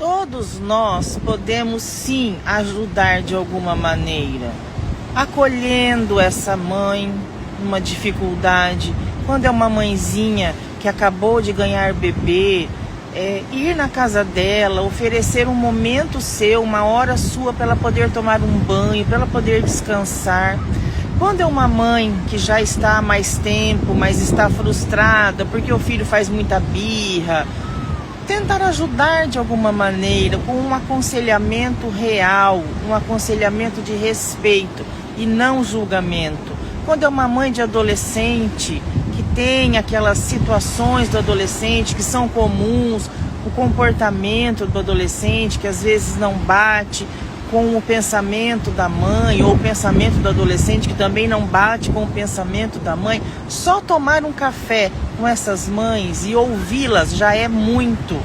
Todos nós podemos sim ajudar de alguma maneira, acolhendo essa mãe numa dificuldade. Quando é uma mãezinha que acabou de ganhar bebê, ir na casa dela, oferecer um momento seu, uma hora sua para ela poder tomar um banho, para ela poder descansar. Quando é uma mãe que já está há mais tempo, mas está frustrada porque o filho faz muita birra, tentar ajudar de alguma maneira, com um aconselhamento real, um aconselhamento de respeito e não julgamento. Quando é uma mãe de adolescente, que tem aquelas situações do adolescente que são comuns, o comportamento do adolescente que às vezes não bate com o pensamento da mãe, ou o pensamento do adolescente que também não bate com o pensamento da mãe, só tomar um café com essas mães e ouvi-las já é muito.